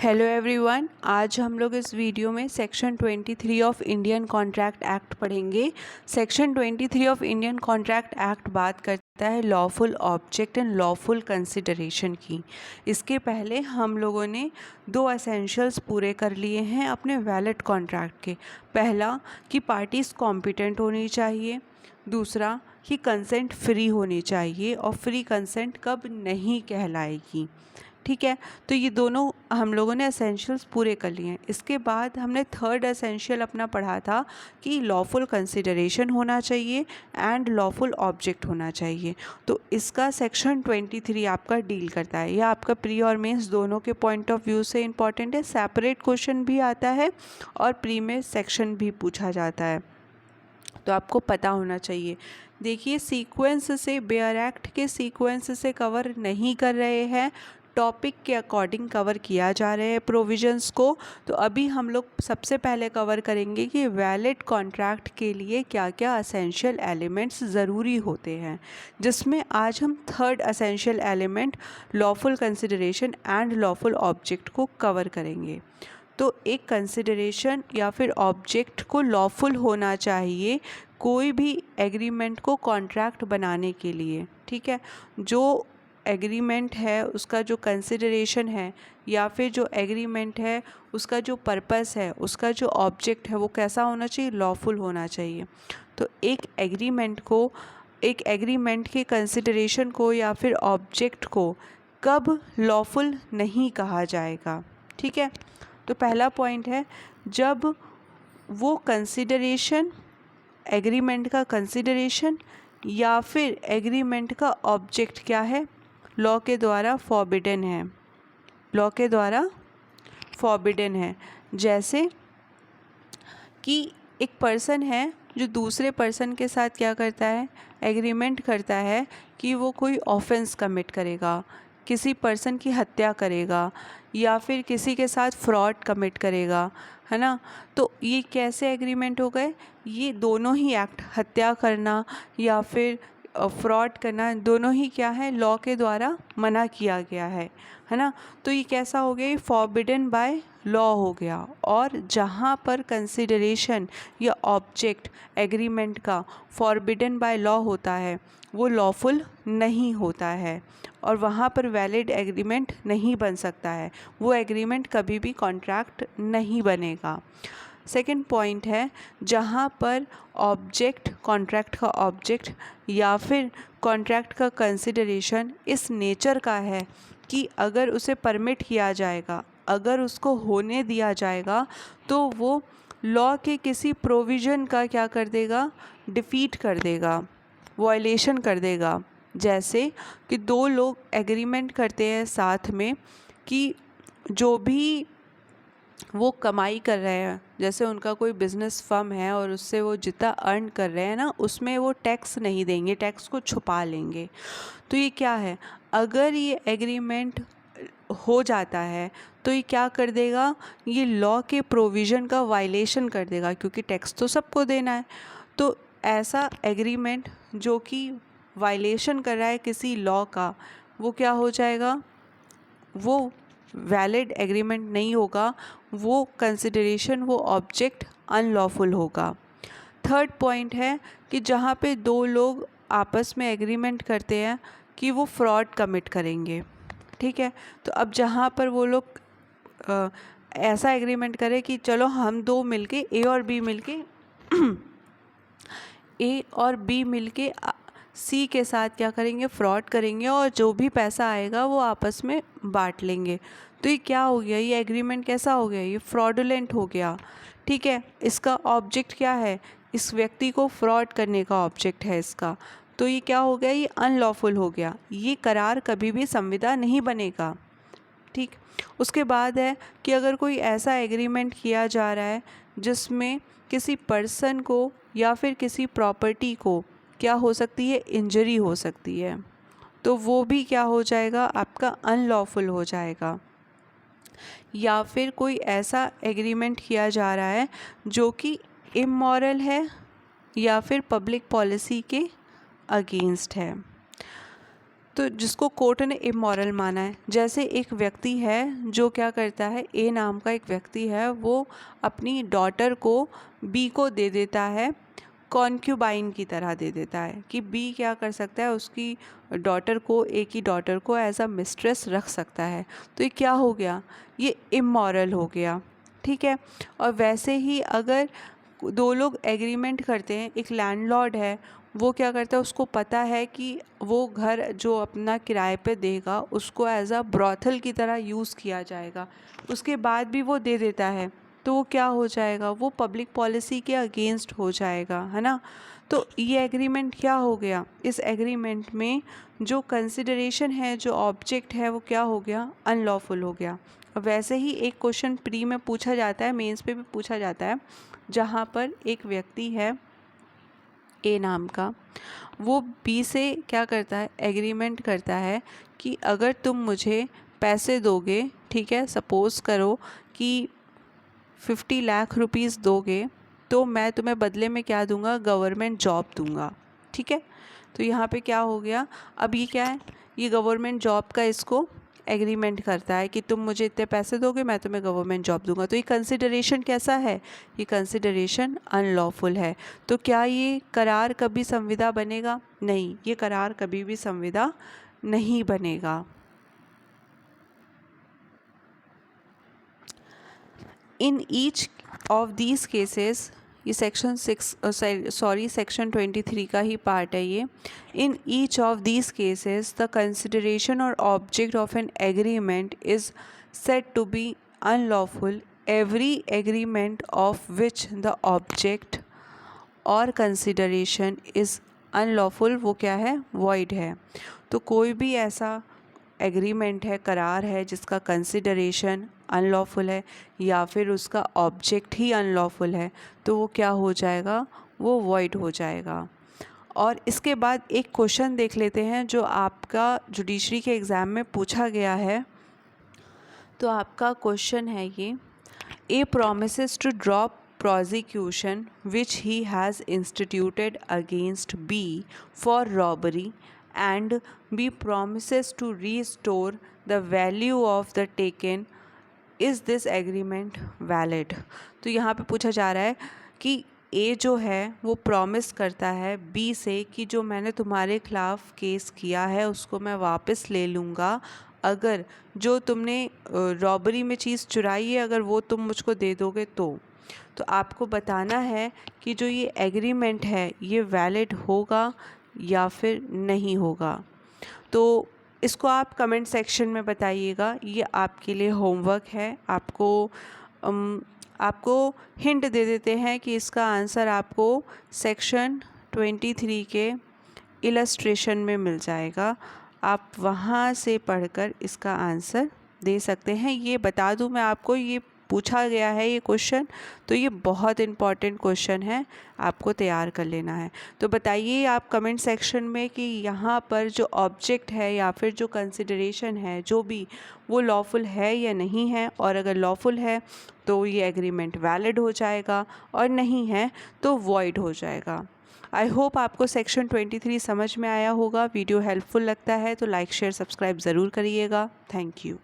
Hello everyone, आज हम लोग इस वीडियो में section 23 of Indian contract act पढ़ेंगे। Section 23 of Indian contract act बात करता है lawful object and lawful consideration की। इसके पहले हम लोगों ने दो एसेंशियल्स पूरे कर लिए हैं अपने वैलिड कॉन्ट्रैक्ट के। पहला कि पार्टीज कॉम्पिटेंट होनी चाहिए, दूसरा कि कंसेंट फ्री होनी चाहिए और फ्री कंसेंट कब नहीं कहलाएगी। ठीक है, तो ये दोनों हम लोगों ने एसेंशियल्स पूरे कर लिए हैं। इसके बाद हमने थर्ड एसेंशियल अपना पढ़ा था कि लॉफुल कंसिडरेशन होना चाहिए एंड लॉफुल ऑब्जेक्ट होना चाहिए। तो इसका सेक्शन 23 आपका डील करता है। यह आपका प्री और मेंस दोनों के पॉइंट ऑफ व्यू से इम्पॉर्टेंट है। सेपरेट क्वेश्चन भी आता है और प्री में सेक्शन भी पूछा जाता है, तो आपको पता होना चाहिए। देखिए, सीक्वेंस से बेयर एक्ट के सीक्वेंस से कवर नहीं कर रहे हैं, टॉपिक के अकॉर्डिंग कवर किया जा रहे हैं प्रोविजंस को। तो अभी हम लोग सबसे पहले कवर करेंगे कि वैलिड कॉन्ट्रैक्ट के लिए क्या क्या असेंशियल एलिमेंट्स ज़रूरी होते हैं, जिसमें आज हम third essential element lawful consideration and lawful object को कवर करेंगे। तो एक कंसिडरेशन या फिर ऑब्जेक्ट को लॉफुल होना चाहिए कोई भी एग्रीमेंट को कॉन्ट्रैक्ट बनाने के लिए। ठीक है, जो एग्रीमेंट है उसका जो कंसिडरेशन है या फिर जो एग्रीमेंट है उसका जो पर्पस है, उसका जो ऑब्जेक्ट है, वो कैसा होना चाहिए? लॉफुल होना चाहिए। तो एक एग्रीमेंट के कंसिडरेशन को या फिर ऑब्जेक्ट को कब लॉफुल नहीं कहा जाएगा? ठीक है, तो पहला पॉइंट है जब वो कंसिडरेशन, एग्रीमेंट का कंसिडरेशन या फिर एग्रीमेंट का ऑब्जेक्ट क्या है? लॉ के द्वारा फॉरबिडन है, लॉ के द्वारा फॉरबिडन है। जैसे कि एक पर्सन है जो दूसरे पर्सन के साथ क्या करता है? एग्रीमेंट करता है कि वो कोई ऑफेंस कमिट करेगा, किसी पर्सन की हत्या करेगा या फिर किसी के साथ फ्रॉड कमिट करेगा, है ना। तो ये कैसे एग्रीमेंट हो गए? ये दोनों ही एक्ट, हत्या करना या फिर फ्रॉड करना, दोनों ही क्या है? लॉ के द्वारा मना किया गया है ना। तो ये कैसा हो गया? ये फॉरबिडन बाय लॉ हो गया। और जहाँ पर कंसिडरेशन या ऑब्जेक्ट एग्रीमेंट का फॉरबिडन बाय लॉ होता है वो लॉफुल नहीं होता है और वहाँ पर वैलिड एग्रीमेंट नहीं बन सकता है, वो एग्रीमेंट कभी भी कॉन्ट्रैक्ट नहीं बनेगा। सेकंड पॉइंट है जहाँ पर ऑब्जेक्ट, कॉन्ट्रैक्ट का ऑब्जेक्ट या फिर कॉन्ट्रैक्ट का कंसिडरेशन इस नेचर का है कि अगर उसे परमिट किया जाएगा, अगर उसको होने दिया जाएगा, तो वो लॉ के किसी प्रोविज़न का क्या कर देगा? डिफीट कर देगा, वायलेशन कर देगा। जैसे कि दो लोग एग्रीमेंट करते हैं साथ में कि जो भी वो कमाई कर रहे हैं, जैसे उनका कोई बिजनेस फर्म है और उससे वो जितना अर्न कर रहे हैं ना, उसमें वो टैक्स नहीं देंगे, टैक्स को छुपा लेंगे। तो ये क्या है? अगर ये एग्रीमेंट हो जाता है तो ये क्या कर देगा? ये लॉ के प्रोविज़न का वायलेशन कर देगा, क्योंकि टैक्स तो सबको देना है। तो ऐसा एग्रीमेंट जो कि वायलेशन कर रहा है किसी लॉ का, वो क्या हो जाएगा? वो वैलिड एग्रीमेंट नहीं होगा, वो कंसिडरेशन, वो ऑब्जेक्ट अनलॉफुल होगा। थर्ड पॉइंट है कि जहाँ पे दो लोग आपस में एग्रीमेंट करते हैं कि वो फ्रॉड कमिट करेंगे। ठीक है, तो अब जहाँ पर वो लोग ऐसा एग्रीमेंट करें कि चलो हम दो मिलके ए और बी मिलके सी के साथ क्या करेंगे? फ्रॉड करेंगे और जो भी पैसा आएगा वो आपस में बांट लेंगे। तो ये क्या हो गया? ये एग्रीमेंट कैसा हो गया? ये फ्रॉडुलेंट हो गया। ठीक है, इसका ऑब्जेक्ट क्या है? इस व्यक्ति को फ्रॉड करने का ऑब्जेक्ट है इसका। तो ये क्या हो गया? ये अनलॉफुल हो गया। ये करार कभी भी संविदा नहीं बनेगा। ठीक, उसके बाद है कि अगर कोई ऐसा एग्रीमेंट किया जा रहा है जिसमें किसी पर्सन को या फिर किसी प्रॉपर्टी को क्या हो सकती है? इंजरी हो सकती है, तो वो भी क्या हो जाएगा? आपका अनलॉफुल हो जाएगा। या फिर कोई ऐसा एग्रीमेंट किया जा रहा है जो कि इमोरल है या फिर पब्लिक पॉलिसी के अगेंस्ट है। तो जिसको कोर्ट ने इमोरल माना है, जैसे एक व्यक्ति है जो क्या करता है, ए नाम का एक व्यक्ति है, वो अपनी डॉटर को बी को दे देता है, कॉन्क्यूबाइन की तरह दे देता है कि बी क्या कर सकता है, उसकी डॉटर को, ए की डॉटर को एज अ मिस्ट्रेस रख सकता है। तो ये क्या हो गया, ये इमोरल हो गया, ठीक है। और वैसे ही अगर दो लोग एग्रीमेंट करते हैं, एक लैंडलॉर्ड है, वो क्या करता है, उसको पता है कि वो घर जो अपना किराए पे देगा उसको एज अ ब्रॉथल की तरह यूज़ किया जाएगा, उसके बाद भी वो दे देता है, तो वो क्या हो जाएगा, वो पब्लिक पॉलिसी के अगेंस्ट हो जाएगा, है ना। तो ये एग्रीमेंट क्या हो गया, इस एग्रीमेंट में जो कंसिडरेशन है, जो ऑब्जेक्ट है, वो क्या हो गया, अनलॉफुल हो गया। वैसे ही एक क्वेश्चन प्री में पूछा जाता है, मेंस पे भी पूछा जाता है, जहाँ पर एक व्यक्ति है ए नाम का, वो बी से क्या करता है, एग्रीमेंट करता है कि अगर तुम मुझे पैसे दोगे, ठीक है, सपोज़ करो कि 50 लाख रुपीज़ दोगे, तो मैं तुम्हें बदले में क्या दूंगा, गवर्नमेंट जॉब दूंगा, ठीक है। तो यहाँ पे क्या हो गया, अब ये क्या है, ये गवर्नमेंट जॉब का इसको एग्रीमेंट करता है कि तुम मुझे इतने पैसे दोगे, मैं तुम्हें गवर्नमेंट जॉब दूंगा। तो ये कंसिडरेशन कैसा है, ये कंसिडरेशन अनलॉफुल है। तो क्या ये करार कभी संविदा बनेगा, नहीं, ये करार कभी भी संविदा नहीं बनेगा। In each of these cases, ये सेक्शन 23 का ही पार्ट है ये। In each of these cases the consideration और object of an agreement is said to be unlawful every agreement of which the object और कंसिडरेशन इज़ अनलॉफुल, वो क्या है, वॉइड है। तो कोई भी ऐसा एग्रीमेंट है, करार है, जिसका कंसिडरेशन अनलॉफुल है या फिर उसका ऑब्जेक्ट ही अनलॉफुल है, तो वो क्या हो जाएगा, वो वॉइड हो जाएगा। और इसके बाद एक क्वेश्चन देख लेते हैं जो आपका जुडिशरी के एग्ज़ाम में पूछा गया है। तो आपका क्वेश्चन है ये, a promises to drop prosecution which he has instituted against B for robbery and B promises to restore the value of the taken, is this agreement valid? तो यहाँ पे पूछा जा रहा है कि ए जो है वो प्रॉमिस करता है बी से कि जो मैंने तुम्हारे खिलाफ़ केस किया है उसको मैं वापस ले लूँगा अगर जो तुमने रॉबरी में चीज़ चुराई है अगर वो तुम मुझको दे दोगे तो आपको बताना है कि जो ये एग्रीमेंट है ये वैलिड होगा या फिर नहीं होगा। तो इसको आप कमेंट सेक्शन में बताइएगा, ये आपके लिए होमवर्क है। आपको हिंट दे देते हैं कि इसका आंसर आपको सेक्शन 23 के इलस्ट्रेशन में मिल जाएगा, आप वहाँ से पढ़कर इसका आंसर दे सकते हैं। ये बता दूँ मैं आपको, ये पूछा गया है ये क्वेश्चन, तो ये बहुत इम्पॉर्टेंट क्वेश्चन है, आपको तैयार कर लेना है। तो बताइए आप कमेंट सेक्शन में कि यहाँ पर जो ऑब्जेक्ट है या फिर जो कंसिडरेशन है जो भी, वो लॉफुल है या नहीं है, और अगर लॉफुल है तो ये एग्रीमेंट वैलिड हो जाएगा और नहीं है तो वॉइड हो जाएगा। आई होप आपको सेक्शन 23 समझ में आया होगा। वीडियो हेल्पफुल लगता है तो लाइक शेयर सब्सक्राइब ज़रूर करिएगा। Thank you.